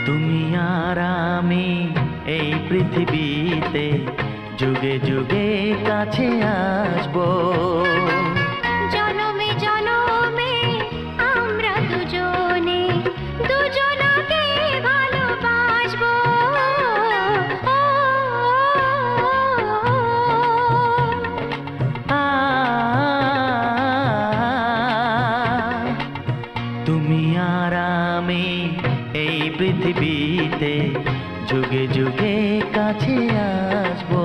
তুমি আর আমি এই পৃথিবীতে যুগে যুগে কাছে আসবো। জনমে জনমে আমরা দুজনে দুজনকে ভালোবাসবো। আ, তুমি আর আমি এই পৃথিবীতে যুগে যুগে কাছে আসবো।